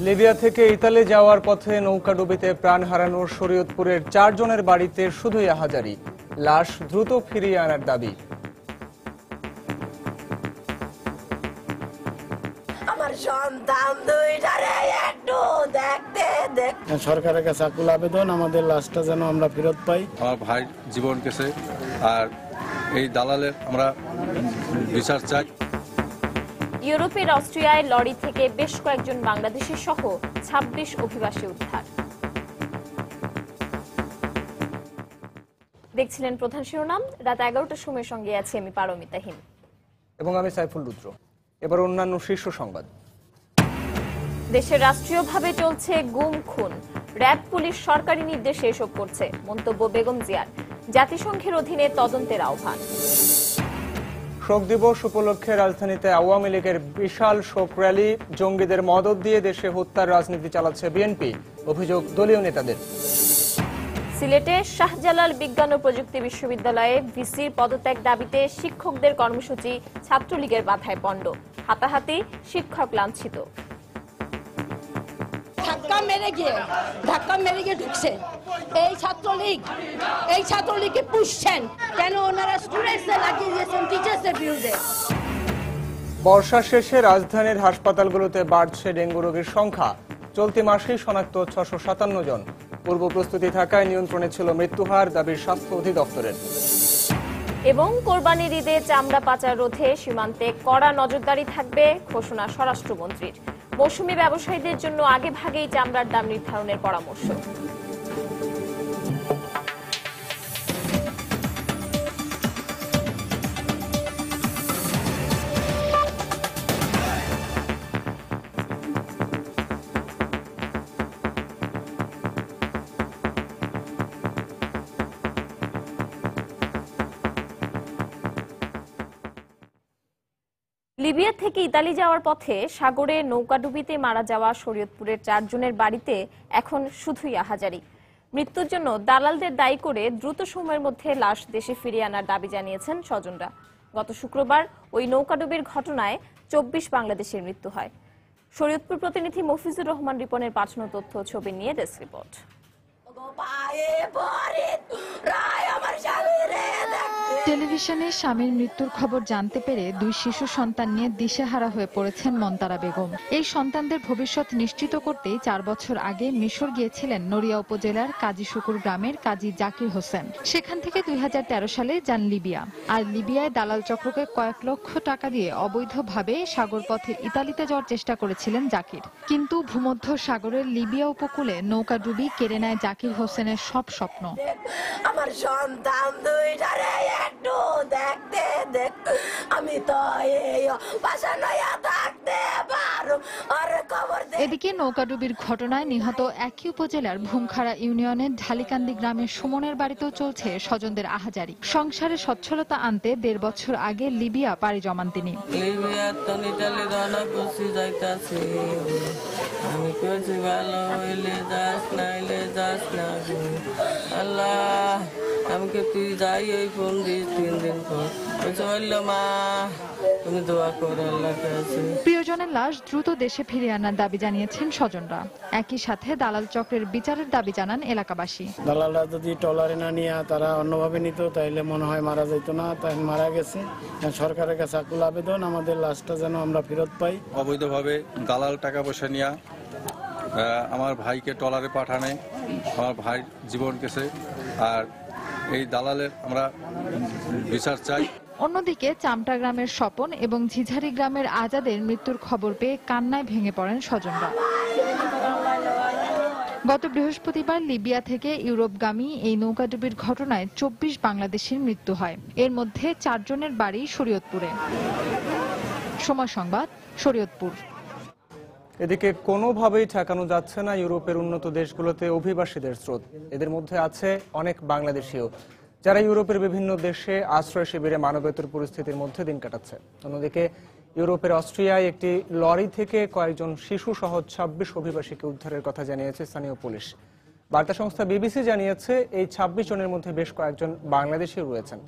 Libya থেকে Italy যাওয়ার পথে নৌকাডুবিতে প্রাণ হারানোর শরীয়তপুরের 4 জনের বাড়িতে শুধুই আহাজারি, লাশ দ্রুত ফিরিয়ে আনার দাবি। আমার সন্তান দুইটারে একটু দেখতে সরকারের কাছে আকুল আবেদন, আমাদের লাশটা যেন আমরা ফেরত পাই। আমার ভাই জীবন গেছে, আর এই দালালের আমরা বিচার চাই। ইউরোপের অস্ট্রিয়ায় লরি থেকে বেশ কয়েকজন বাংলাদেশি সহ 26 অভিবাসী উদ্ধার। দেখছিলেন প্রধান শিরোনাম। রাত 11টার সময় সঙ্গে আছি আমি পারমিতা হিম এবং আমি সাইফুল রুদ্র। এবার অন্যান্য শীর্ষ সংবাদ। দেশে রাষ্ট্রীয়ভাবে চলছে গুম খুন, র্যাব পুলিশ সরকারি নির্দেশে এসব করছে, মন্তব্য বেগম জিয়ার। জাতিসংঘের অধীনে তদন্তের আহ্বান। শোক দিবস উপলক্ষে রাজধানীতে আওয়ামী লীগের বিশাল শোক র্যালি। জঙ্গিদের মদদ দিয়ে দেশে হত্যার রাজনীতি চালাচ্ছে বিএনপি, অভিযোগ দলীয় নেতাদের। সিলেটে শাহজালাল বিজ্ঞান ও প্রযুক্তি বিশ্ববিদ্যালয়ে ভিসির পদত্যাগ দাবিতে শিক্ষকদের কর্মসূচি, ছাত্রলীগের বাধায় পণ্ড, হাতাহাতি, শিক্ষক লাঞ্ছিত। ধাক্কা মেরে গিয়ে ঢুকছে এই ছাত্রলীগকে পুষছেন কেন? ওনারা স্টুডেন্টসদের লাগিয়ে দিয়েছেন টিচার্সদের বিরুদ্ধে। বর্ষা শেষে রাজধানীর হাসপাতালগুলোতে বাড়ছে ডেঙ্গু রোগীর সংখ্যা। চলতি মাসেই শনাক্ত 657 জন। পূর্ব প্রস্তুতি থাকায় নিয়ন্ত্রণে ছিল মৃত্যুহার, দাবি স্বাস্থ্য অধিদপ্তরের। এবং কোরবানির ঈদে চামড়া পাচার রোধে সীমান্তে কড়া নজরদারি থাকবে, ঘোষণা স্বরাষ্ট্রমন্ত্রীর। মৌসুমী ব্যবসায়ীদের জন্য আগে ভাগেই চামড়ার দাম নির্ধারণের পরামর্শ। লিবিয়া থেকে ইতালি যাওয়ার পথে সাগরে নৌকাডুবিতে মারা যাওয়া শরীয়তপুরের 4 জনের বাড়িতে এখন শুধুই আহাজারি। মৃত্যুর জন্য দালালদের দায়ী করে দ্রুত সময়ের মধ্যে লাশ দেশে ফিরিয়ে আনার দাবি জানিয়েছেন স্বজনরা। গত শুক্রবার ওই নৌকাডুবির ঘটনায় 24 বাংলাদেশের মৃত্যু হয়। শরীয়তপুর প্রতিনিধি মফিজুর রহমান রিপনের পাঠানো তথ্য ছবি নিয়ে ডেস্ক রিপোর্ট। টেলিভিশনে স্বামীর মৃত্যুর খবর জানতে পেরে 2 শিশু সন্তান নিয়ে দিশেহারা হয়ে পড়েছেন মন্তারা বেগম। এই সন্তানদের ভবিষ্যৎ নিশ্চিত করতেই 4 বছর আগে মিশর গিয়েছিলেন নড়িয়া উপজেলার কাজী শুকুর গ্রামের কাজী জাকির হোসেন। সেখান থেকে 2013 সালে যান লিবিয়া। আর লিবিয়ায় দালাল চক্রকে কয়েক লক্ষ টাকা দিয়ে অবৈধভাবে সাগর পথে ইতালিতে যাওয়ার চেষ্টা করেছিলেন জাকির। কিন্তু ভূমধ্য সাগরের লিবিয়া উপকূলে নৌকাডুবি কেড়ে নেয় জাকির হোসেনের সব স্বপ্ন। আমার সন্তান দুইটারে একটু দেখতে আমি তো এই বাসা নয়া থাকতে পারো আর খবর। এদিকে নৌকাডুবির ঘটনায় নিহত একই উপজেলার ভুমখাড়া ইউনিয়নের ঢালিকান্দি গ্রামের সুমনের বাড়িতেও চলছে স্বজনদের আহাজারি। সংসারে সচ্ছলতা আনতে 1.5 বছর আগে লিবিয়া পাড়ি জমান তিনি। আমি কইছি ভালো হইলে যাস নাইলে যাস না আল্লাহ, আমাকে তুই যাই ওই ফোন দিস 3 দিন পর বললো মা তুমি দোয়া করো আল্লাহর কাছে। প্রিয়জনের লাশ দ্রুত দেশে ফিরিয়ে আনার দাবি জানিয়েছেন স্বজনরা। একই সাথে দালাল চক্রের বিচারের দাবি জানান এলাকাবাসী। দালালরা যদি ট্রলারে না নিয়ে তারা অন্যভাবে নিত তাইলে মনে হয় মারা যেত না, তাই মারা গেছে। সরকারের কাছে আকুল আবেদন, আমাদের লাশটা যেন আমরা ফেরত পাই। অবৈধভাবে দালাল টাকা পয়সা নিয়ে আমার ভাইকে ট্রলারে পাঠানে, আমার ভাই জীবন গেছে, আর এই দালালের আমরা বিচার চাই। অন্যদিকে চামটা গ্রামের স্বপন এবং ঝিঝারি গ্রামের আজাদের মৃত্যুর খবর পেয়ে কান্নায় ভেঙে পড়েন স্বজনরা। গত বৃহস্পতিবার লিবিয়া থেকে ইউরোপগামী এই নৌকাডুবির ঘটনায় 24 বাংলাদেশের মৃত্যু হয়। এর মধ্যে 4 জনের বাড়ি শরীয়তপুরে। সময় সংবাদ, শরীয়তপুর। এদিকে কোনোভাবেই ঠেকানো যাচ্ছে না ইউরোপের উন্নত দেশগুলোতে অভিবাসীদের স্রোত। এদের মধ্যে আছে অনেক বাংলাদেশিও, যারা ইউরোপের বিভিন্ন দেশে আশ্রয় শিবিরে মানবেতর পরিস্থিতির মধ্যে দিন কাটাচ্ছে। অন্যদিকে ইউরোপের অস্ট্রিয়ায় একটি লরি থেকে কয়েকজন শিশু সহ 26 অভিবাসীকে উদ্ধারের কথা জানিয়েছে স্থানীয় পুলিশ। বার্তা সংস্থা বিবিসি জানিয়েছে এই 26 জনের মধ্যে বেশ কয়েকজন বাংলাদেশিও রয়েছেন।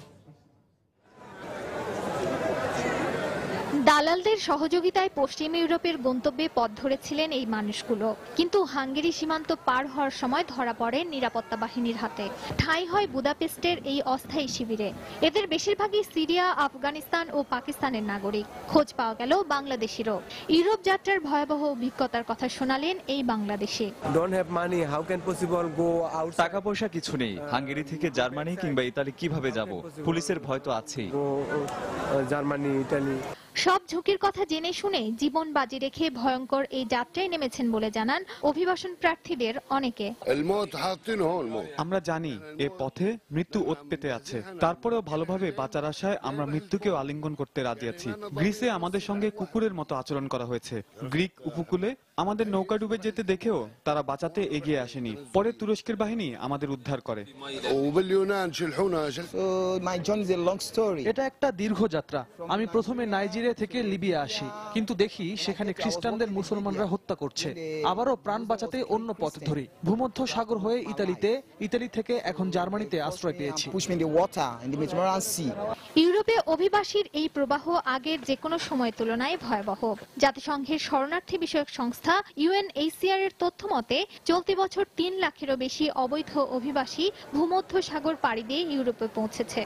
দালালদের সহযোগিতায় পশ্চিম ইউরোপের গন্তব্যে পথ ধরেছিলেন এই মানুষগুলো, কিন্তু হাঙ্গেরি সীমান্ত পার হওয়ার সময় ধরা পড়ে নিরাপত্তা বাহিনীর হাতে। ঠাঁই হয় বুদাপেস্টের এই অস্থায়ী শিবিরে। এদের বেশিরভাগই সিরিয়া, আফগানিস্তান ও পাকিস্তানের নাগরিক। খোঁজ পাওয়া গেল বাংলাদেশিরও। ইউরোপ যাত্রার ভয়াবহ অভিজ্ঞতার কথা শোনালেন এই বাংলাদেশি। টাকা পয়সা কিছু নেই, হাঙ্গেরি থেকে জার্মানি কিংবা ইতালি কিভাবে যাব? পুলিশের ভয় তো আছেই। Germany, Italy. সব ঝুঁকির কথা জেনে শুনে জীবন বাজি রেখে ভয়ঙ্কর এই যাত্রায় নেমেছেন বলে জানান অভিবাসন প্রার্থীদের অনেকে। আমরা জানি এ পথে মৃত্যু ওত পেতে আছে, তারপরেও ভালোভাবে বাঁচার আশায় আমরা মৃত্যুকেও আলিঙ্গন করতে রাজি আছি। গ্রিসে আমাদের সঙ্গে কুকুরের মতো আচরণ করা হয়েছে। গ্রিক উপকূলে আমাদের নৌকা ডুবে যেতে দেখেও তারা বাঁচাতে এগিয়ে আসেনি। পরে তুরস্কের বাহিনী আমাদের উদ্ধার করে। এটা একটা দীর্ঘ যাত্রা। আমি প্রথমে নাইজেরিয়া থেকে লিবিয়া আসি, কিন্তু দেখি সেখানে খ্রিস্টানদের মুসলমানরা হত্যা করছে। আবারও প্রাণ বাঁচাতে অন্য পথ ধরি। ভূমধ্য সাগর হয়ে ইতালি থেকে এখন জার্মানিতে আশ্রয় পেয়েছি। ইউরোপে অভিবাসীর এই প্রবাহ আগের যে কোনো সময়ের তুলনায় ভয়াবহ। জাতিসংঘের শরণার্থী বিষয়ক সংস্থা UNHCR এর তথ্য মতে চলতি বছর 3 লাখেরও বেশি অবৈধ অভিবাসী ভূমধ্য সাগর পাড়ি দিয়ে ইউরোপে পৌঁছেছে।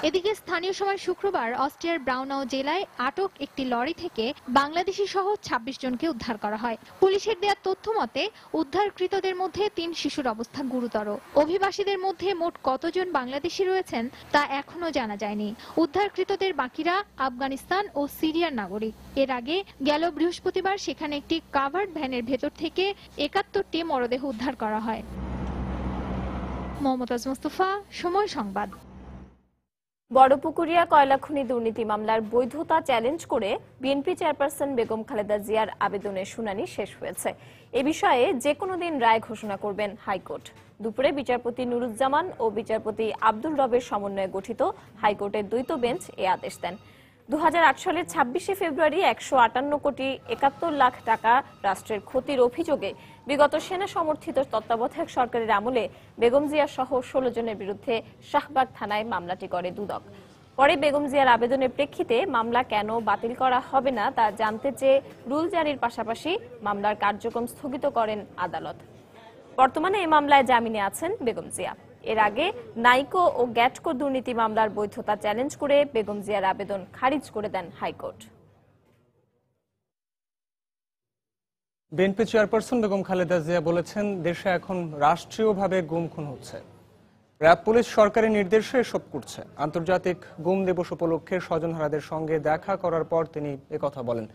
এদিকে স্থানীয় সময় শুক্রবার অস্ট্রিয়ার ব্রাউনাউ জেলায় আটক একটি লরি থেকে বাংলাদেশি সহ 26 জনকে উদ্ধার করা হয়। পুলিশের দেয়া তথ্য মতে উদ্ধারকৃতদের মধ্যে 3 শিশুর অবস্থা গুরুতর। অভিবাসীদের মধ্যে মোট কতজন বাংলাদেশি রয়েছেন তা এখনো জানা যায়নি। উদ্ধারকৃতদের বাকিরা আফগানিস্তান ও সিরিয়ার নাগরিক। এর আগে গেল বৃহস্পতিবার সেখানে একটি কাভার্ড ভ্যানের ভেতর থেকে 71টি মরদেহ উদ্ধার করা হয়। মমতাজ মুস্তফা, সময় সংবাদ। বড়পুকুরিয়া কয়লা খনি দুর্নীতি মামলার বৈধতা চ্যালেঞ্জ করে বিএনপি চেয়ারপারসন বেগম খালেদা জিয়ার আবেদনের শুনানি শেষ হয়েছে। এ বিষয়ে যে কোনো দিন রায় ঘোষণা করবেন হাইকোর্ট। দুপুরে বিচারপতি নুরুজ্জামান ও বিচারপতি আব্দুল রবের সমন্বয়ে গঠিত হাইকোর্টের দ্বৈত বেঞ্চ এ আদেশ দেন। 2008 সালের 26শে ফেব্রুয়ারি 158 কোটি 71 লাখ টাকা রাষ্ট্রের ক্ষতির অভিযোগে বিগত সেনা সমর্থিত তত্ত্বাবধায়ক সরকারের আমলে বেগম জিয়া সহ 16 জনের বিরুদ্ধে শাহবাগ থানায় মামলাটি করে দুদক। পরে বেগম জিয়ার আবেদনের প্রেক্ষিতে মামলা কেন বাতিল করা হবে না তা জানতে চেয়ে রুল জারির পাশাপাশি মামলার কার্যক্রম স্থগিত করেন আদালত। বর্তমানে এই মামলায় জামিনে আছেন বেগম জিয়া। এর আগে নাইকো ও গ্যাটকো দুর্নীতি মামলার বৈধতা চ্যালেঞ্জ করে বেগম জিয়ার আবেদন খারিজ করে দেন high court. BNP chairperson Begum Khaleda Zia বলেছেন, দেশে এখন রাষ্ট্রীয়ভাবে গুম খুন হচ্ছে। র্যাব পুলিশ সরকারি নির্দেশে এসব করছে। আন্তর্জাতিক গুম দিবস উপলক্ষে স্বজনহারাদের সঙ্গে দেখা করার পর তিনি একথা বলেন।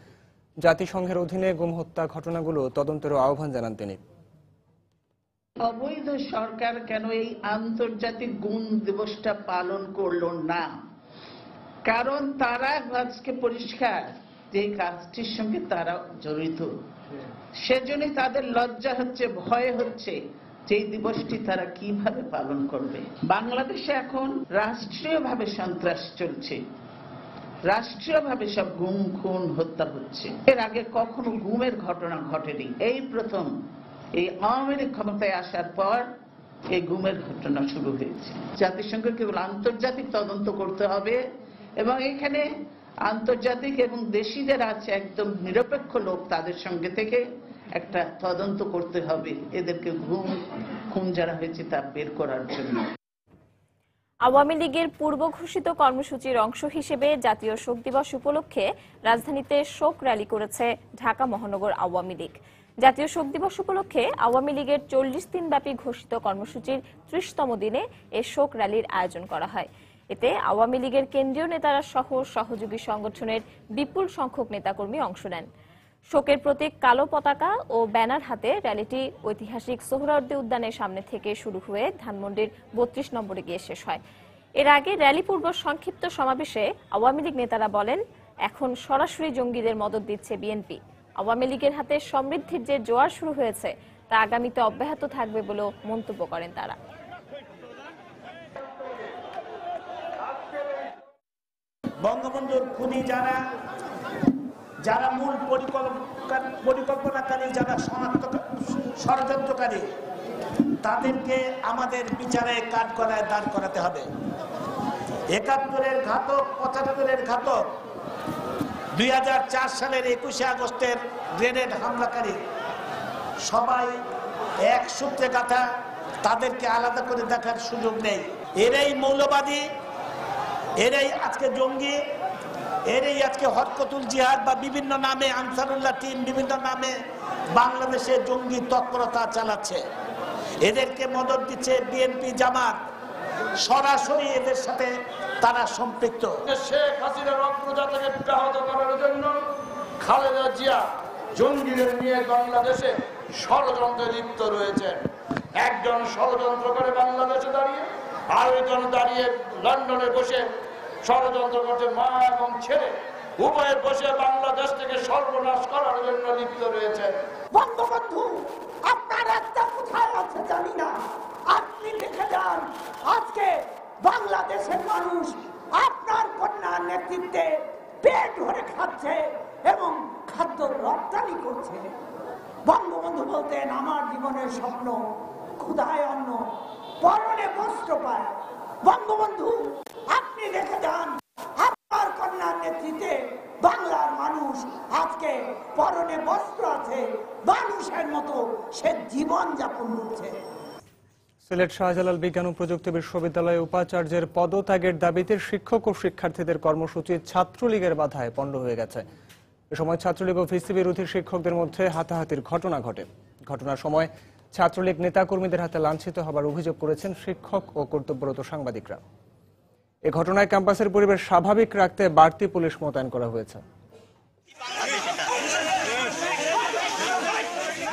জাতিসংঘের অধীনে গুম হত্যা ঘটনাগুলো তদন্তেরও আহ্বান জানান তিনি। অবৈধ সরকার কেন এই আন্তর্জাতিক গুম দিবসটা পালন করলো না? কারণ তারা আজকে পরিষ্কার যে কাজটির সঙ্গে তারা জড়িত। সেজন্যই তাদের লজ্জা হচ্ছে, ভয় হচ্ছে যে এই দিবসটি তারা কিভাবে পালন করবে। বাংলাদেশে এখন রাষ্ট্রীয়ভাবে সন্ত্রাস চলছে, রাষ্ট্রীয়ভাবে সব গুম খুন হত্যা হচ্ছে। এর আগে কখনো গুমের ঘটনা ঘটেনি, এই প্রথম এই আওয়ামী লীগ ক্ষমতায় আসার পর এই গুমের ঘটনা শুরু হয়েছে। জাতিসংঘ কেবল আন্তর্জাতিক তদন্ত করতে হবে এবং এখানে আন্তর্জাতিক এবং দেশিদের আছে একদম নিরপেক্ষ লোক, তাদের সঙ্গে থেকে একটা তদন্ত করতে হবে এদেরকে গুম খুন যারা হয়েছে তা বের করার জন্য। আওয়ামী লীগের পূর্ব ঘোষিত কর্মসূচির অংশ হিসেবে জাতীয় শোক দিবস উপলক্ষে রাজধানীতে শোক র্যালি করেছে ঢাকা মহানগর আওয়ামী লীগ। জাতীয় শোক দিবস উপলক্ষে আওয়ামী লীগের 40 দিনব্যাপী ঘোষিত কর্মসূচির 30তম দিনে এ শোক র্যালির আয়োজন করা হয়। এতে আওয়ামী লীগের কেন্দ্রীয় নেতারা সহ সহযোগী সংগঠনের বিপুল সংখ্যক নেতাকর্মী অংশ নেন। শোকের প্রতীক কালো পতাকা ও ব্যানার হাতে র্যালিটি ঐতিহাসিক সোহরাওয়ার্দী উদ্যানের সামনে থেকে শুরু হয়ে ধানমন্ডির 32 নম্বরে গিয়ে শেষ হয়। এর আগে র্যালি পূর্ব সংক্ষিপ্ত সমাবেশে আওয়ামী লীগ নেতারা বলেন, এখন সরাসরি জঙ্গিদের মদদ দিচ্ছে বিএনপি। আওয়ামী লীগের হাতে সমৃদ্ধির যে জোয়ার শুরু হয়েছে তা আগামীতে অব্যাহত থাকবে বলেও মন্তব্য করেন তারা। বঙ্গবন্ধুর খুনি যারা মূল পরিকল্পনাকারী, যারা ষড়যন্ত্রকারী, তাদেরকে আমাদের বিচারে কাঠগড়ায় দাঁড় করাতে হবে। 71-এর ঘাতক, 75-এর ঘাতক 2004 সালের 21শে আগস্টের গ্রেনেড হামলাকারী সবাই এক সূত্রে গাঁথা, তাদেরকে আলাদা করে দেখার সুযোগ নেই। এরাই মৌলবাদী, এরাই আজকে জঙ্গি, এরাই আজকে হরকতুল জিহাদ বা বিভিন্ন নামে আনসারুল্লাহ টিম বিভিন্ন নামে বাংলাদেশে জঙ্গি তৎপরতা চালাচ্ছে। এদেরকে মদত দিচ্ছে বিএনপি জামাত, সরাসরি এদের সাথে তারা সম্পৃক্ত। শেখ হাসিনার অগ্রযাত্রাকে ব্যাহত করার জন্য খালেদা জিয়া জঙ্গিদের নিয়ে বাংলাদেশে ষড়যন্ত্রে লিপ্ত রয়েছেন। একজন ষড়যন্ত্র করে বাংলাদেশে দাঁড়িয়ে, আর একজন দাঁড়িয়ে লন্ডনে বসে ষড়যন্ত্র করছে। মা এবং ছেলে উভয়ে বসে বাংলাদেশ থেকে সর্বনাশ করার জন্য লিপ্ত রয়েছেন। বঙ্গবন্ধু আপনার একটা কোথায় আছে জানি না, আপনি দেখে যান আজকে বাংলাদেশের মানুষ আপনার কন্যার নেতৃত্বে পেট ভরে খাচ্ছে এবং খাদ্য রপ্তানি করছে। বঙ্গবন্ধু বলতেন, আমার জীবনের স্বপ্ন ক্ষুধায় অন্ন, পরনে বস্ত্র পায়। বঙ্গবন্ধু আপনি দেখে যান আপনার কন্যার নেতৃত্বে বাংলার মানুষ আজকে পরনে বস্ত্র আছে, মানুষের মতো সে জীবন যাপন করছে। সিলেট শাহজালাল বিজ্ঞান ও প্রযুক্তি বিশ্ববিদ্যালয়ে উপাচার্যের পদত্যাগের দাবিতে শিক্ষক ও শিক্ষার্থীদের কর্মসূচি ছাত্রলীগের বাধায় পণ্ড হয়ে গেছে। এ সময় ছাত্রলীগ ও ভিসি বিরোধী শিক্ষকদের মধ্যে হাতাহাতির ঘটনা ঘটে। ঘটনার সময় ছাত্রলীগ নেতাকর্মীদের হাতে লাঞ্ছিত হবার অভিযোগ করেছেন শিক্ষক ও কর্তব্যরত সাংবাদিকরা। এ ঘটনায় ক্যাম্পাসের পরিবেশ স্বাভাবিক রাখতে বাড়তি পুলিশ মোতায়েন করা হয়েছে।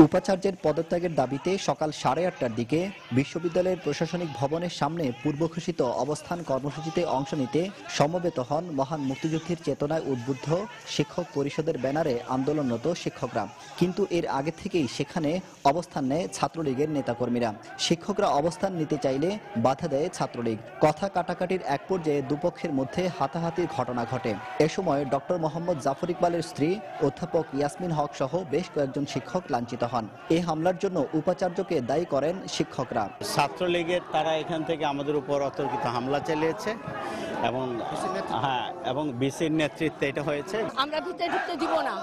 উপাচার্যের পদত্যাগের দাবিতে সকাল 8:30টার দিকে বিশ্ববিদ্যালয়ের প্রশাসনিক ভবনের সামনে পূর্বঘোষিত অবস্থান কর্মসূচিতে অংশ নিতে সমবেত হন মহান মুক্তিযুদ্ধের চেতনায় উদ্বুদ্ধ শিক্ষক পরিষদের ব্যানারে আন্দোলনরত শিক্ষকরা। কিন্তু এর আগে থেকেই সেখানে অবস্থান নেয় ছাত্রলীগের নেতাকর্মীরা। শিক্ষকরা অবস্থান নিতে চাইলে বাধা দেয় ছাত্রলীগ। কথা কাটাকাটির এক পর্যায়ে দুপক্ষের মধ্যে হাতাহাতির ঘটনা ঘটে। এ সময় ডক্টর মোহাম্মদ জাফর ইকবালের স্ত্রী অধ্যাপক ইয়াসমিন হক সহ বেশ কয়েকজন শিক্ষক লাঞ্ছিত হন। এই হামলার জন্য উপাচার্যকে দায়ী করেন শিক্ষকরা। ছাত্রলীগের তারা এখান থেকে আমাদের উপর অতর্কিত হামলা চালিয়েছে এবং বিসির নেতৃত্বে এটা হয়েছে। আমরা ভিতরে ঢুকতে দিব না,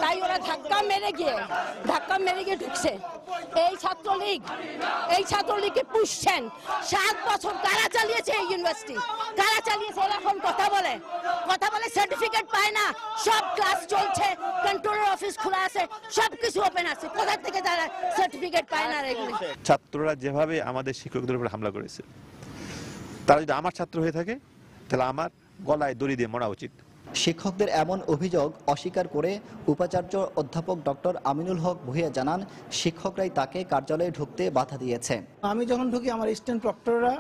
তাই ওরা ধাক্কা মেরে গিয়ে ঢুকছে। এই ছাত্রলীগকে পুষছেন। 7 বছর কারা চালিয়েছে এই ইউনিভার্সিটি, কারা চালিয়েছে। এখন কথা বলে সার্টিফিকেট পায় না। সব ক্লাস চলছে, কন্ট্রোলার অফিস খোলা আছে, সবকিছু ওপেন আছে। কোথা থেকে তারা সার্টিফিকেট পায় না? এগুলি ছাত্ররা যেভাবে আমাদের শিক্ষকদের উপর হামলা করেছে, তারা যদি আমার ছাত্র হয়ে থাকে তাহলে আমার গলায় দড়ি দিয়ে মরা উচিত। শিক্ষকদের এমন অভিযোগ অস্বীকার করে উপাচার্য অধ্যাপক ডক্টর আমিনুল হক ভূঁইয়া জানান, শিক্ষকরাই তাকে কার্যালয়ে ঢুকতে বাধা দিয়েছে। আমি যখন ঢুকি আমার স্ট্যান্ড প্রক্টররা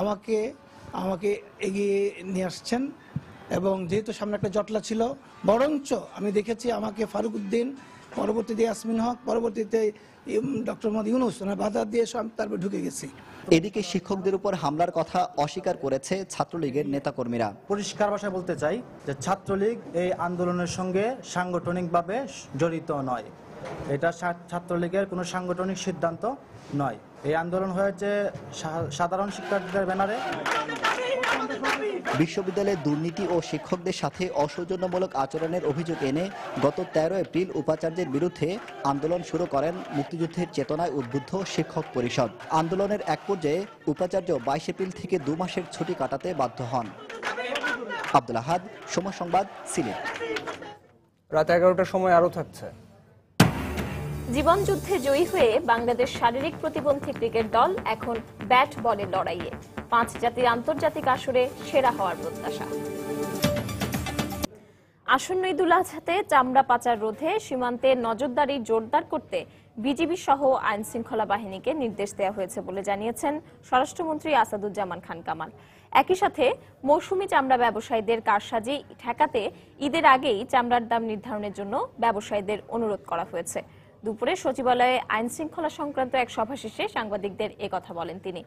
আমাকে এগিয়ে নিয়ে আসছেন এবং যেহেতু সামনে একটা জটলা ছিল, বরঞ্চ আমি দেখেছি আমাকে ফারুক উদ্দিন, পরবর্তীতে ইয়াসমিন হক, পরবর্তীতে ডক্টর মোহাম্মদ ইউনুস বাধা দিয়ে তারপর ঢুকে গেছি। এদিকে শিক্ষকদের উপর হামলার কথা অস্বীকার করেছে ছাত্রলীগের নেতাকর্মীরা। পরিষ্কার ভাষায় বলতে চাই যে ছাত্রলীগ এই আন্দোলনের সঙ্গে সাংগঠনিকভাবে জড়িত নয়। এটা ছাত্রলীগের কোনো সাংগঠনিক সিদ্ধান্ত নয়। এই আন্দোলন হয়েছে সাধারণ শিক্ষার্থীদের ব্যানারে। বিশ্ববিদ্যালয়ের দুর্নীতি ও শিক্ষকদের সাথে অসৌজন্যমূলক আচরণের অভিযোগ এনে গত 13 এপ্রিল উপাচার্যের বিরুদ্ধে আন্দোলন শুরু করেন মুক্তিযুদ্ধের চেতনায় উদ্বুদ্ধ শিক্ষক পরিষদ। আন্দোলনের এক পর্যায়ে উপাচার্য 22 এপ্রিল থেকে 2 মাসের ছুটি কাটাতে বাধ্য হন। আব্দুল আহাদ, সময় সংবাদ, সিলেট। রাত 11টার সময় আরো থাকছে। জীবনযুদ্ধে জয়ী হয়ে বাংলাদেশ শারীরিক প্রতিবন্ধী ক্রিকেট দল এখন ব্যাট বলের লড়াইয়ে 5 জাতির আন্তর্জাতিক আসরে সেরা হওয়ার প্রত্যাশা। আসন্ন ঈদুল আজহাতে চামড়া পাচার রোধে সীমান্তে নজরদারি জোরদার করতে বিজিবি সহ আইন শৃঙ্খলা বাহিনীকে নির্দেশ দেওয়া হয়েছে বলে জানিয়েছেন স্বরাষ্ট্রমন্ত্রী আসাদুজ্জামান খান কামাল। একই সাথে মৌসুমী চামড়া ব্যবসায়ীদের কারসাজি ঠেকাতে ঈদের আগেই চামড়ার দাম নির্ধারণের জন্য ব্যবসায়ীদের অনুরোধ করা হয়েছে। দুপুরে সচিবালয়ে আইন শৃঙ্খলা সংক্রান্ত এক সভা শেষে সাংবাদিকদের একথা বলেন তিনি।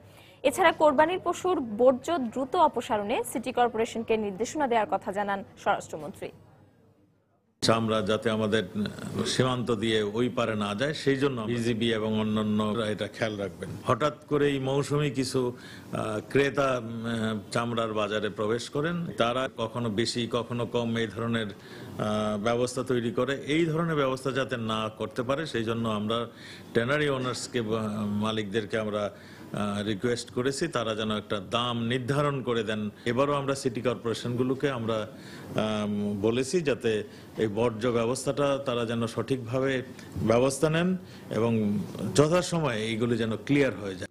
এছাড়া কোরবানির পশুর বর্জ্য দ্রুত অপসারণে সিটি কর্পোরেশনকে নির্দেশনা দেওয়ার কথা জানান স্বরাষ্ট্রমন্ত্রী। চামড়া যাতে আমাদের সীমান্ত দিয়ে ওই পারে না যায় সেই জন্য বিজিবি এবং অন্যান্য এটা খেয়াল রাখবেন। হঠাৎ করে এই মৌসুমি কিছু ক্রেতা চামড়ার বাজারে প্রবেশ করেন, তারা কখনো বেশি কখনো কম এই ধরনের ব্যবস্থা তৈরি করে। এই ধরনের ব্যবস্থা যাতে না করতে পারে সেই জন্য আমরা ট্যানারি ওনার্সকে মালিকদেরকে আমরা রিকোয়েস্ট করেছি তারা যেন একটা দাম নির্ধারণ করে দেন। এবারও আমরা সিটি কর্পোরেশনগুলোকে আমরা বলেছি যাতে এই বর্জ্য ব্যবস্থাটা তারা যেন সঠিকভাবে ব্যবস্থা নেন এবং যথাসময়ে এইগুলো যেন ক্লিয়ার হয়ে যায়।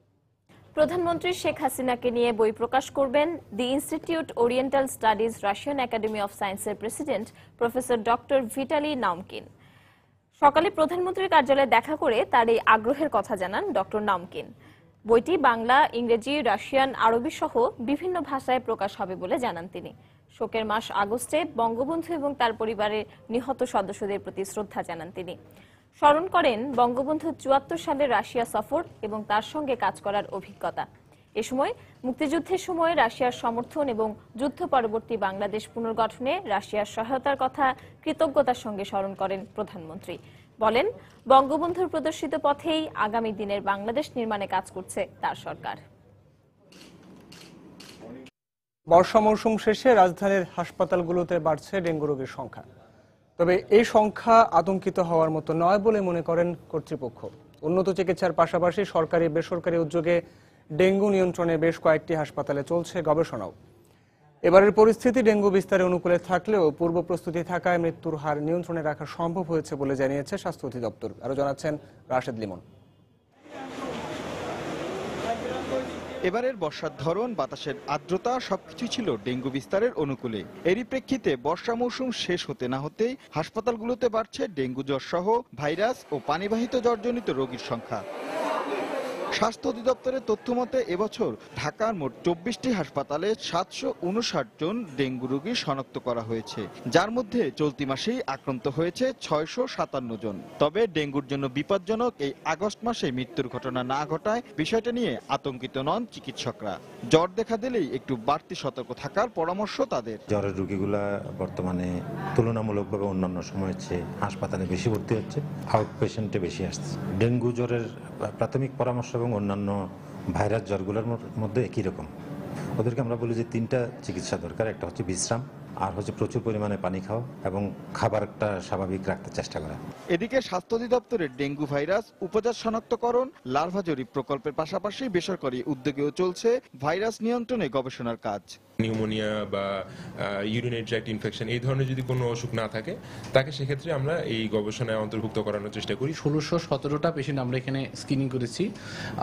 প্রধানমন্ত্রী শেখ হাসিনাকে নিয়ে বই প্রকাশ করবেন দি institute oriental studies Russian academy of সায়েন্সের প্রেসিডেন্ট প্রফেসর ডক্টর ভিটালি নাউমকিন। সকালে প্রধানমন্ত্রীর কার্যালয়ে দেখা করে তার এই আগ্রহের কথা জানান ডক্টর নাউমকিন। বইটি বাংলা, ইংরেজি, রাশিয়ান, আরবি সহ বিভিন্ন ভাষায় প্রকাশ হবে বলে জানান তিনি। শোকের মাস আগস্টে বঙ্গবন্ধু এবং তার পরিবারের নিহত সদস্যদের প্রতি শ্রদ্ধা জানান তিনি। স্মরণ করেন বঙ্গবন্ধু ৭৪ সালের রাশিয়া সফর এবং তার সঙ্গে কাজ করার অভিজ্ঞতা। এ সময় মুক্তিযুদ্ধের সময় রাশিয়ার সমর্থন এবং যুদ্ধ পরবর্তী বাংলাদেশ পুনর্গঠনে রাশিয়ার সহায়তার কথা কৃতজ্ঞতার সঙ্গে স্মরণ করেন প্রধানমন্ত্রী। বলেন, বঙ্গবন্ধুর প্রদর্শিত পথেই আগামী দিনের বাংলাদেশ নির্মাণে কাজ করছে তার সরকার। বর্ষা মৌসুম শেষে রাজধানীর হাসপাতালগুলোতে বাড়ছে ডেঙ্গু রোগীর সংখ্যা। তবে এই সংখ্যা আতঙ্কিত হওয়ার মতো নয় বলে মনে করেন কর্তৃপক্ষ। উন্নত চিকিৎসার পাশাপাশি সরকারি বেসরকারি উদ্যোগে ডেঙ্গু নিয়ন্ত্রণে বেশ কয়েকটি হাসপাতালে চলছে গবেষণাও। এবারের পরিস্থিতি ডেঙ্গু বিস্তারে অনুকূলে থাকলেও পূর্ব প্রস্তুতি থাকায় মৃত্যুর হার নিয়ন্ত্রণে রাখা সম্ভব হয়েছে বলে জানিয়েছে স্বাস্থ্য অধিদপ্তর। আরো জানাচ্ছেন রাশেদ লিমন। এবারের বর্ষার ধরন, বাতাসের আর্দ্রতা সবকিছুই ছিল ডেঙ্গু বিস্তারের অনুকূলে। এরই প্রেক্ষিতে বর্ষা মৌসুম শেষ হতে না হতেই হাসপাতালগুলোতে বাড়ছে ডেঙ্গু জ্বর সহ ভাইরাস ও পানিবাহিত জ্বরজনিত রোগীর সংখ্যা। স্বাস্থ্য অধিদপ্তরের তথ্য মতে এবছর ঢাকার মোট ২৪টি হাসপাতালে ৭৫৯ জন ডেঙ্গু রোগী শনাক্ত করা হয়েছে, যার মধ্যে চলতি মাসেই আক্রান্ত হয়েছে ৬৫৭ জন। তবে ডেঙ্গুর জন্য বিপজ্জনক এই আগস্ট মাসে মৃত্যুর ঘটনা না ঘটায় বিষয়টা নিয়ে আতঙ্কিত নন চিকিৎসকরা। জ্বর দেখা দিলেই একটু বাড়তি সতর্ক থাকার পরামর্শ তাদের। জ্বরের রোগীগুলা বর্তমানে তুলনামূলকভাবে অন্যান্য সময়ের চেয়ে হাসপাতালে বেশি ভর্তি হচ্ছে, আউট পেশেন্টে বেশি আসছে। ডেঙ্গু জ্বরের প্রাথমিক পরামর্শ এবং অন্যান্য ভাইরাস জ্বরগুলোর মধ্যে একই রকম। ওদেরকে আমরা বলি যে ৩টা চিকিৎসা দরকার। একটা হচ্ছে বিশ্রাম, আর হচ্ছে প্রচুর পরিমাণে পানি খাওয়া এবং খাবারটা স্বাভাবিক রাখতে চেষ্টা করা। এদিকে স্বাস্থ্য অধিদপ্তরের ডেঙ্গু ভাইরাস উপজাত শনাক্তকরণ, লার্ভা জরিপ প্রকল্পের পাশাপাশি বেসরকারি উদ্যোগেও চলছে ভাইরাস নিয়ন্ত্রণে গবেষণার কাজ। নিউমোনিয়া বা ইউরিনারি ট্র্যাক্ট ইনফেকশন এই ধরনের যদি কোনো অসুখ না থাকে তাকে সেক্ষেত্রে আমরা এই গবেষণায় অন্তর্ভুক্ত করানোর চেষ্টা করি। ১৬১৭টা পেশেন্ট আমরা এখানে স্ক্রিনিং করেছি,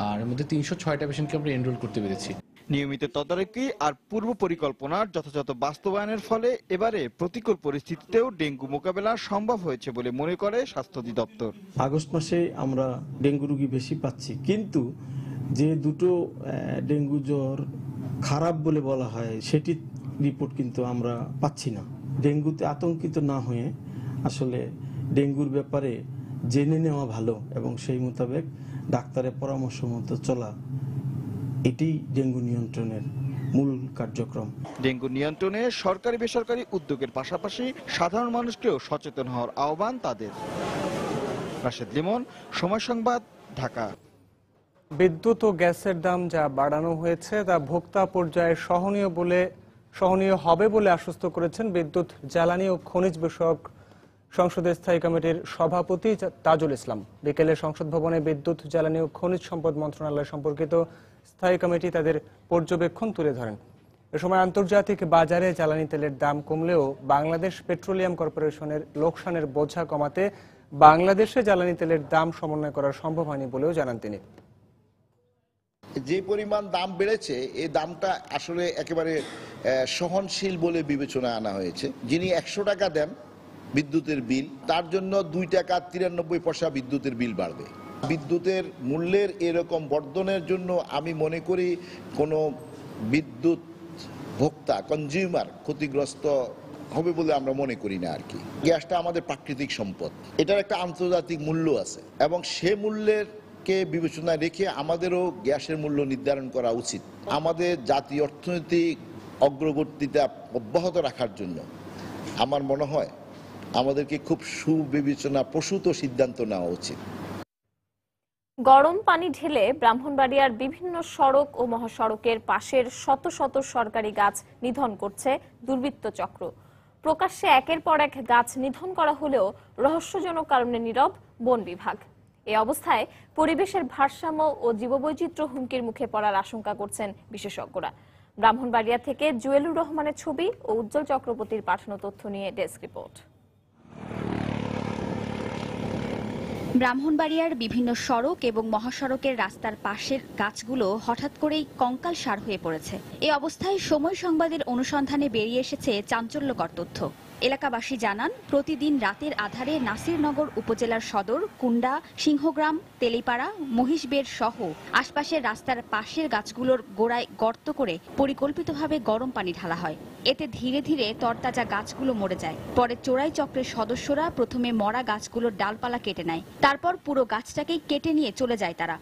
আর এর মধ্যে ৩০৬টা পেশেন্টকে আমরা এনরোল করতে পেরেছি। নিয়মিত তদারকি আর পূর্ব পরিকল্পনার যথাযথ বাস্তবায়নের ফলে এবারে প্রতিকূল পরিস্থিতিতেও ডেঙ্গু মোকাবেলা সম্ভব হয়েছে বলে মনে করে স্বাস্থ্য অধিদপ্তর। আগস্ট মাসে আমরা ডেঙ্গু রোগী বেশি পাচ্ছি, কিন্তু যে দুটো ডেঙ্গু জ্বর খারাপ বলে বলা হয় সেটি রিপোর্ট কিন্তু আমরা পাচ্ছি না। ডেঙ্গুতে আতঙ্কিত না হয়ে আসলে ডেঙ্গুর ব্যাপারে জেনে নেওয়া ভালো এবং সেই মোতাবেক ডাক্তারের পরামর্শ মতো চলা, এটি ডেঙ্গু নিয়ন্ত্রণের মূল কার্যক্রম। ডেঙ্গু নিয়ন্ত্রণে সরকারি বেসরকারি উদ্যোগের পাশাপাশি সাধারণ মানুষকেও সচেতন হওয়ার আহ্বান তাদের। রাশেদ লিমন, সময় সংবাদ, ঢাকা। বিদ্যুৎ ও গ্যাসের দাম যা বাড়ানো হয়েছে তা ভোক্তা পর্যায়ে সহনীয় হবে বলে আশ্বস্ত করেছেন বিদ্যুৎ, জ্বালানি ও খনিজ বিষয়ক সংসদের স্থায়ী কমিটির সভাপতি তাজুল ইসলাম। বিকেলে সংসদ ভবনে বিদ্যুৎ, জ্বালানি ও খনিজ সম্পদ মন্ত্রণালয় সম্পর্কিত স্থায়ী কমিটি তাদের পর্যবেক্ষণ তুলে ধরেন। এ সময় আন্তর্জাতিক বাজারে জ্বালানি তেলের দাম কমলেও বাংলাদেশ পেট্রোলিয়াম কর্পোরেশনের লোকসানের বোঝা কমাতে বাংলাদেশে জ্বালানি তেলের দাম সমন্বয় করা সম্ভব হয়নি বলেও জানান তিনি। যে পরিমাণ দাম বেড়েছে এই দামটা আসলে একেবারে সহনশীল বলে বিবেচনায় আনা হয়েছে। যিনি ১০০ টাকা দেন বিদ্যুতের বিল, তার জন্য ২ টাকা ৯৩ পয়সা বিদ্যুতের বিল বাড়বে। বিদ্যুতের মূল্যের এরকম বর্ধনের জন্য আমি মনে করি কোনো বিদ্যুৎ ভোক্তা কনজিউমার ক্ষতিগ্রস্ত হবে বলে আমরা মনে করি না আর কি। গ্যাসটা আমাদের প্রাকৃতিক সম্পদ, এটার একটা আন্তর্জাতিক মূল্য আছে এবং সে মূল্যের কে বিবেচনায় রেখে আমাদেরও গ্যাসের মূল্য নির্ধারণ করা উচিত। আমাদের জাতীয় অর্থনৈতিক অগ্রগতিটা অব্যাহত রাখার জন্য আমার মনে হয় আমাদেরকে খুব সুবিবেচনা প্রসূত সিদ্ধান্ত নেওয়া উচিত। গরম পানি ঢেলে ব্রাহ্মণবাড়িয়ার বিভিন্ন সড়ক ও মহাসড়কের পাশের শত শত সরকারি গাছ নিধন করছে দুর্বৃত্ত চক্র। প্রকাশ্যে একের পর এক গাছ নিধন করা হলেও রহস্যজনক কারণে নীরব বন বিভাগ। এই অবস্থায় পরিবেশের ভারসাম্য ও জীববৈচিত্র্য হুমকির মুখে পড়ার আশঙ্কা করছেন বিশেষজ্ঞরা। ব্রাহ্মণবাড়িয়া থেকে জুয়েলুর রহমানের ছবি ও উজ্জ্বল চক্রবর্তীর পাঠানো তথ্য নিয়ে ডেস্ক রিপোর্ট। ব্রাহ্মণবাড়িয়ার বিভিন্ন সড়ক এবং মহাসড়কের রাস্তার পাশের গাছগুলো হঠাৎ করেই কঙ্কালসার হয়ে পড়েছে। এই অবস্থায় সময় সংবাদের অনুসন্ধানে বেরিয়ে এসেছে চাঞ্চল্যকর তথ্য। এলাকাবাসী জানান, প্রতিদিন রাতের আধারে নাসিরনগর উপজেলার সদর, কুন্ডা, সিংহগ্রাম, তেলিপাড়া, মহিষবেড় সহ আশপাশের রাস্তার পাশের গাছগুলোর গোড়ায় গর্ত করে পরিকল্পিতভাবে গরম পানি ঢালা হয়। এতে ধীরে ধীরে তরতাজা গাছগুলো মরে যায়। পরে চোরাই চক্রের সদস্যরা প্রথমে মরা গাছগুলোর ডালপালা কেটে নেয়, তারপর পুরো গাছটাকেই কেটে নিয়ে চলে যায় তারা।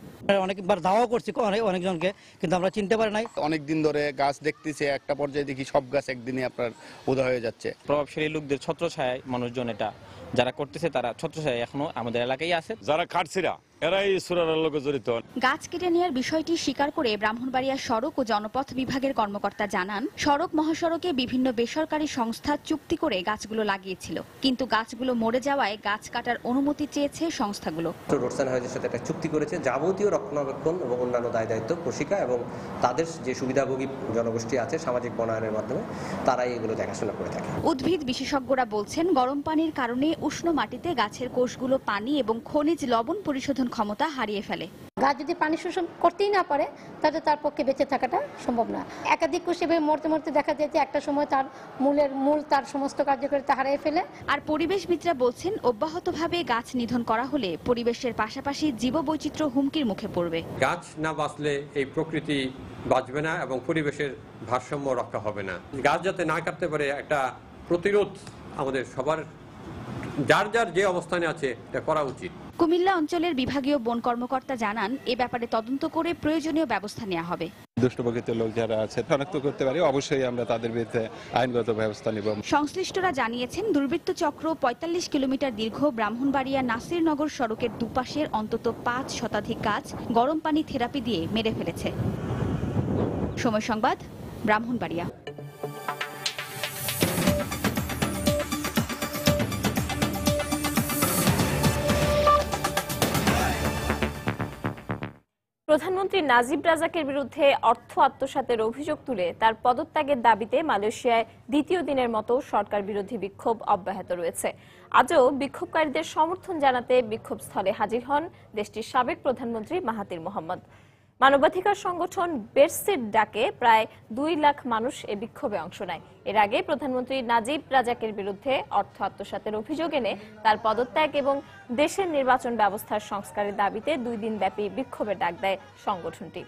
অনেকবার দাওয়া করছি অনেকজনকে, কিন্তু আমরা চিনতে পারি নাই। অনেকদিন ধরে গাছ দেখতেছে, একটা পর্যায়ে দেখি সব গাছ একদিনে আপনার উদা হয়ে যাচ্ছে। প্রভাবশালী লোকদের ছত্রছায়ায় মানুষজন এটা যারা করতেছে, তারা ছত্রছায়ায় এখনো আমাদের এলাকায় আছে। যারা কাটছিরা এরাই সুরারের লোকে জড়িত। গাছ কেটে নেওয়ার বিষয়টি স্বীকার করে ব্রাহ্মণবাড়িয়া সড়ক ও জনপথ বিভাগের কর্মকর্তা জানান, সড়ক মহাসড়কে বিভিন্ন বেসরকারি সংস্থা চুক্তি করে গাছগুলো লাগিয়েছিল, কিন্তু গাছগুলো মরে যাওয়ায় গাছ কাটার অনুমতি চেয়েছে সংস্থাগুলো। রোডসাইন হাউজের সাথে একটা চুক্তি করেছে, যাবতীয় রক্ষণাবেক্ষণ এবং অন্যান্য দায় দায়িত্ব প্রশিকা এবং তাদের যে সুবিধাভোগী জনগোষ্ঠী আছে সামাজিক বনায়নের মাধ্যমে তারাই এগুলো দেখাশোনা করে থাকে। উদ্ভিদ বিশেষজ্ঞরা বলছেন, গরম পানির কারণে উষ্ণ মাটিতে গাছের কোষগুলো পানি এবং খনিজ লবণ পরিশোধন ক্ষমতা হারিয়ে ফেলে। গাছ যদি পানি শোষণ করতেই না পারে, তাহলে তার পক্ষে বেঁচে থাকাটা সম্ভব না। একাধিক কোষ এভাবে মরতে মরতে দেখা যায় যে একটা সময় তার মূল তার সমস্ত কার্যকারিতা হারিয়ে ফেলে। আর পরিবেশবিদরা বলছেন, অব্যাহতভাবে গাছ নিধন করা হলে পরিবেশের পাশাপাশি জীববৈচিত্র্য হুমকির মুখে পড়বে। গাছ না বাঁচলে এই প্রকৃতি বাঁচবে না এবং পরিবেশের ভারসাম্য রক্ষা হবে না। গাছ যাতে না কাটতে পারে একটা প্রতিরোধ আমাদের সবার, যার যার যে অবস্থানে আছে এটা করা উচিত। কুমিল্লা অঞ্চলের বিভাগীয় বন কর্মকর্তা জানান, এ ব্যাপারে তদন্ত করে প্রয়োজনীয় ব্যবস্থা নেওয়া হবে। দুষ্ট প্রকৃতির লোক যারা আছে শনাক্ত করতে পারি, অবশ্যই আমরা তাদের বিরুদ্ধে আইনগত ব্যবস্থা নেব। সংশ্লিষ্টরা জানিয়েছেন, দুর্বৃত্ত চক্র ৪৫ কিলোমিটার দীর্ঘ ব্রাহ্মণবাড়িয়া নাসিরনগর সড়কের দুপাশের অন্তত ৫ শতাধিক গাছ গরম পানি থেরাপি দিয়ে মেরে ফেলেছে। সময় সংবাদ, ব্রাহ্মণবাড়িয়া। প্রধানমন্ত্রী নাজিব রাজাকের বিরুদ্ধে অর্থ আত্মসাতের অভিযোগ তুলে তার পদত্যাগের দাবিতে মালয়েশিয়ায় দ্বিতীয় দিনের মতো সরকার বিরোধী বিক্ষোভ অব্যাহত রয়েছে। আজও বিক্ষোভকারীদের সমর্থন জানাতে বিক্ষোভস্থলে হাজির হন দেশটির সাবেক প্রধানমন্ত্রী মাহাতির মোহাম্মদ। মানবাধিকার সংগঠন বেরসির ডাকে প্রায় ২ লাখ মানুষ এ বিক্ষোভে অংশ নেয়। এর আগে প্রধানমন্ত্রী নাজিব রাজাকের বিরুদ্ধে অর্থ আত্মসাতের অভিযোগ এনে তার পদত্যাগ এবং দেশের নির্বাচন ব্যবস্থার সংস্কারের দাবিতে ২ দিন ব্যাপী বিক্ষোভের ডাক দেয় সংগঠনটি।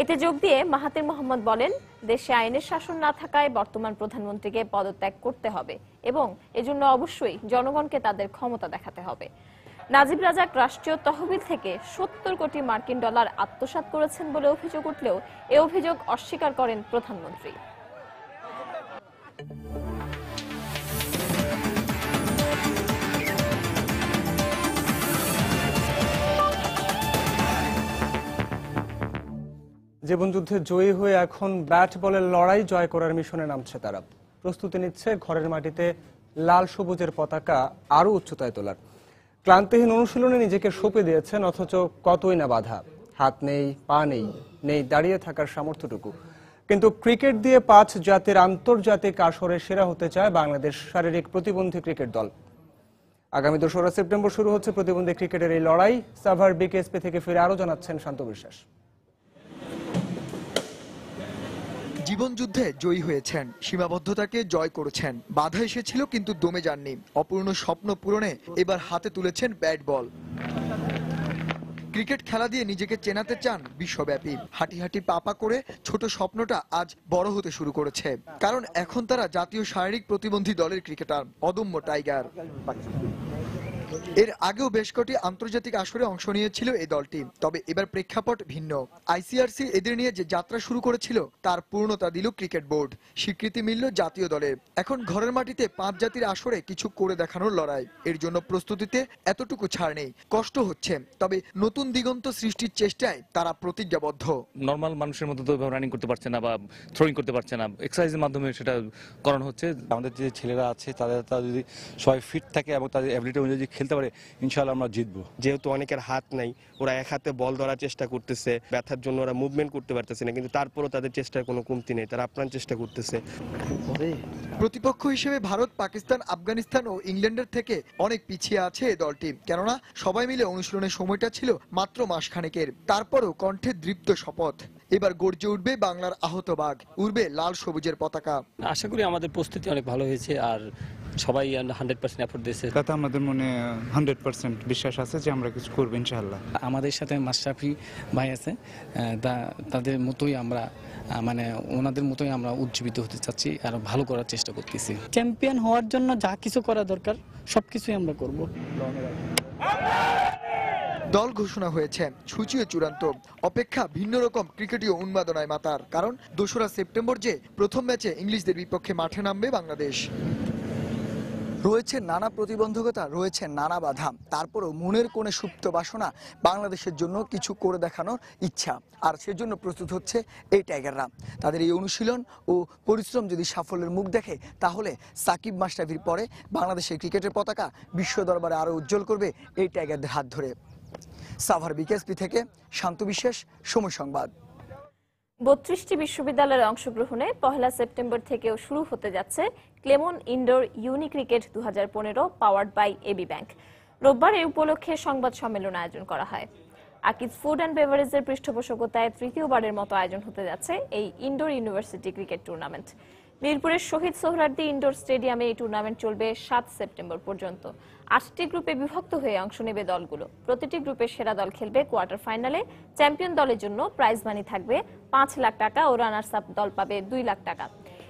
এতে যোগ দিয়ে মাহাতির মোহাম্মদ বলেন, দেশে আইনের শাসন না থাকায় বর্তমান প্রধানমন্ত্রীকে পদত্যাগ করতে হবে এবং এজন্য অবশ্যই জনগণকে তাদের ক্ষমতা দেখাতে হবে। নাজিব রাজাক রাষ্ট্রীয় তহবিল থেকে ৭০ কোটি মার্কিন ডলার আত্মসাৎ করেছেন বলে অভিযোগ উঠলেও এ অভিযোগ অস্বীকার করেন প্রধানমন্ত্রী। জীবনযুদ্ধে জয়ী হয়ে এখন ব্যাট বলের লড়াই জয় করার মিশনে নামছে তারা। প্রস্তুতি নিচ্ছে ঘরের মাটিতে লাল সবুজের পতাকা আরো উচ্চতায় তোলার। ক্লান্তিহীন অনুশীলনে নিজেকে সঁপে দিয়েছেন, অথচ কতই না বাধা। হাত নেই, পা নেই, নেই দাঁড়িয়ে থাকার সামর্থ্যটুকু। কিন্তু ক্রিকেট দিয়ে ৫ জাতির আন্তর্জাতিক আসরে সেরা হতে চায় বাংলাদেশ শারীরিক প্রতিবন্ধী ক্রিকেট দল। আগামী ২রা সেপ্টেম্বর শুরু হচ্ছে প্রতিবন্ধী ক্রিকেটের এই লড়াই। সাভার বিকেএসপি থেকে ফিরে আরো জানাচ্ছেন শান্ত বিশ্বাস। জীবনযুদ্ধে জয়ী হয়েছেন, সীমাবদ্ধতাকে জয় করেছেন, বাধা এসেছিল কিন্তু দমে যাননি। অপূর্ণ স্বপ্ন পূরণে এবার হাতে তুলেছেন ব্যাট বল। ক্রিকেট খেলা দিয়ে নিজেকে চেনাতে চান বিশ্বব্যাপী। হাঁটি হাঁটি পাপা করে ছোট স্বপ্নটা আজ বড় হতে শুরু করেছে, কারণ এখন তারা জাতীয় শারীরিক প্রতিবন্ধী দলের ক্রিকেটার, অদম্য টাইগার। এর আগেও বেশ কটি আন্তর্জাতিক আসরে অংশ নিয়েছিল এই দলটি, তবে এবার প্রেক্ষাপট ভিন্ন। আইসিআরসি এদের নিয়ে যে যাত্রা শুরু করেছিল তার পূর্ণতা দিল ক্রিকেট বোর্ড, স্বীকৃতি মিলল জাতীয় দলের। এখন ঘরের মাটিতে 5 জাতির আসরে কিছু করে দেখানোর লড়াই। এর জন্য প্রস্তুতিতে এতটুকু ছাড় নেই, কষ্ট হচ্ছে, তবে নতুন দিগন্ত সৃষ্টির চেষ্টায় তারা প্রতিজ্ঞাবদ্ধ। নর্মাল মানুষের মতো তো রানিং করতে পারছে না বা থ্রোয়িং করতে পারছে না, এক্সারসাইজের মাধ্যমে সেটা করানো হচ্ছে। আমাদের যে ছেলেরা আছে তারা যদি সবাই ফিট থাকে এবং তাদের অ্যাবিলিটি অনুযায়ী যদি খেলতে পারে, ইনশাআল্লাহ আমরা জিতবো। যেহেতু অনেকের হাত নাই, ওরা এক হাতে বল ধরার চেষ্টা করতেছে, ব্যথার জন্য ওরা মুভমেন্ট করতে পারতেছে না, কিন্তু তারপরও তাদের চেষ্টার কোনো কমতি নেই, তারা আপ্রাণ চেষ্টা করতেছে। প্রতিপক্ষ হিসেবে ভারত, পাকিস্তান, আফগানিস্তান ও ইংল্যান্ডের থেকে অনেক পিছিয়ে আছে এই দলটি, কেননা সবাই মিলে অনুশীলনের সময়টা ছিল মাত্র মাসখানেকের। তারপরও কণ্ঠে দৃপ্ত শপথ, এবার গর্জে উঠবে বাংলার আহত বাঘ, উড়বে লাল সবুজের পতাকা। আশা করি আমাদের প্রস্তুতি অনেক ভালো হয়েছে আর সবাই 100% এফোর্ট দিয়েছে। তাতে আমাদের মনে 100% বিশ্বাস আছে যে আমরা কিছু করব ইনশাআল্লাহ। আমাদের সাথে মাশরাফি ভাই আছে, তাদের মতোই আমরা ওনাদের মতোই আমরা উজ্জীবিত হতে চাচ্ছি আর ভালো করার চেষ্টা করতেছি। চ্যাম্পিয়ন হওয়ার জন্য যা কিছু করা দরকার সবকিছুই আমরা করব। দল ঘোষণা হয়েছে, সূচিও চূড়ান্ত, অপেক্ষা ভিন্ন রকম ক্রিকেটীয় উন্মাদনায় মাতার। কারণ 2রা সেপ্টেম্বর যে প্রথম ম্যাচে ইংলিশদের বিপক্ষে মাঠে নামবে বাংলাদেশ। রয়েছে নানা প্রতিবন্ধকতা, রয়েছে নানা বাধা, তারপরও মনের কোণে সুপ্ত বাসনা বাংলাদেশের জন্য কিছু করে দেখানোর ইচ্ছা, আর সেজন্য প্রস্তুত হচ্ছে এই টাইগাররা। তাদের এই অনুশীলন ও পরিশ্রম যদি সাফল্যের মুখ দেখে, তাহলে সাকিব মাশরাফির পরে বাংলাদেশের ক্রিকেটের পতাকা বিশ্ব দরবারে আরও উজ্জ্বল করবে এই টাইগারদের হাত ধরে। সাভার বিকেএসপি থেকে শান্ত বিশ্বাস, সময় সংবাদ। 32টি বিশ্ববিদ্যালয়ের অংশগ্রহণে 1 সেপ্টেম্বর থেকেও শুরু হতে যাচ্ছে Clemon indoor uni cricket 2015 powered by AB bank. রোববার এই উপলক্ষে সংবাদ সম্মেলন আয়োজন করা হয়। আকিজ ফুড অ্যান্ড বেভারেজের পৃষ্ঠপোষকতায় তৃতীয়বারের মতো আয়োজন হতে যাচ্ছে এই ইনডোর ইউনিভার্সিটি ক্রিকেট টুর্নামেন্ট। মিরপুরের শহীদ সোহরাওয়ার্দী ইনডোর স্টেডিয়ামে এই টুর্নামেন্ট চলবে 7 সেপ্টেম্বর পর্যন্ত। 8টি গ্রুপে বিভক্ত হয়ে অংশ নেবে দলগুলো। প্রতিটি গ্রুপের সেরা দল খেলবে কোয়ার্টার ফাইনালে। চ্যাম্পিয়ন দলের জন্য প্রাইজ মানি থাকবে 5 লাখ টাকা ও রানার্স আপ দল পাবে 2 লাখ টাকা।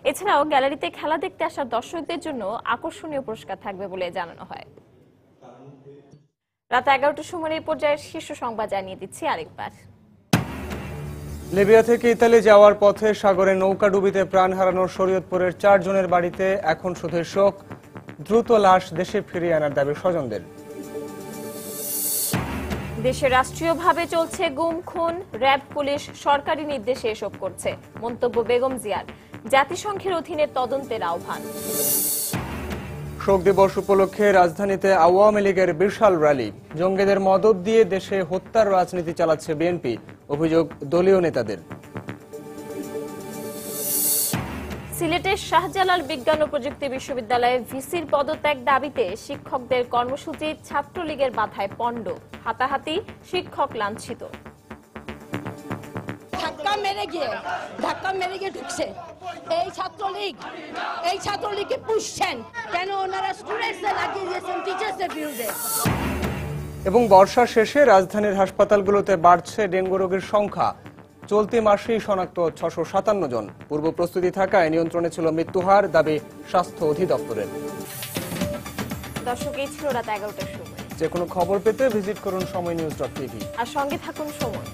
এছাড়াও গ্যালারিতে খেলা দেখতে আসা দর্শকদের জন্য আকর্ষণীয় পুরস্কার থাকবে বলে জানানো হয়। রাত 11টার সময় এই পর্যায়ের শীর্ষ সংবাদ জানিয়ে দিচ্ছি আরেকবার। লিবিয়া থেকে ইতালি যাওয়ার পথে সাগরে নৌকাডুবিতে প্রাণ হারানোর শরীয়তপুরের 4 জনের বাড়িতে এখন শুধু শোক, দ্রুত লাশ দেশে ফিরিয়ে আনার দাবি স্বজনদের। দেশে রাষ্ট্রীয়ভাবে চলছে গুম খুন, র্যাব পুলিশ সরকারি নির্দেশে এসব করছে, মন্তব্য বেগম জিয়ার। জাতিসংঘের অধীনে তদন্তের আহ্বান। শোক দিবস উপলক্ষে রাজধানীতে আওয়ামী লীগের বিশাল র্যালি। জঙ্গিদের মদদ দিয়ে দেশে হত্যার রাজনীতি চালাচ্ছে বিএনপি, অভিযোগ দলীয় নেতাদের। সিলেটের শাহজালাল বিজ্ঞান ও প্রযুক্তি বিশ্ববিদ্যালয়ে ভিসির পদত্যাগ দাবিতে শিক্ষকদের কর্মসূচি ছাত্রলীগের বাধায় পণ্ড, হাতাহাতি, শিক্ষক লাঞ্ছিত। ধাক্কা মেরে গিয়ে ঢুকছে এই ছাত্রলীগকে পুষছেন কেন? ওনারা স্টুডেন্টসদের লাগিয়ে দিয়েছেন টিচার্সদের বিরুদ্ধে। এবং বর্ষা শেষে রাজধানীর হাসপাতালগুলোতে বাড়ছে ডেঙ্গু রোগীর সংখ্যা। চলতি মাসেই শনাক্ত 657 জন। পূর্ব প্রস্তুতি থাকায় নিয়ন্ত্রণে ছিল মৃত্যুহার, দাবি স্বাস্থ্য অধিদপ্তরের। দর্শক, এই ছিল রাত 11টার সময়। যে কোনো খবর পেতে ভিজিট করুন সময়নিউজ.tv আর সঙ্গে থাকুন সময়।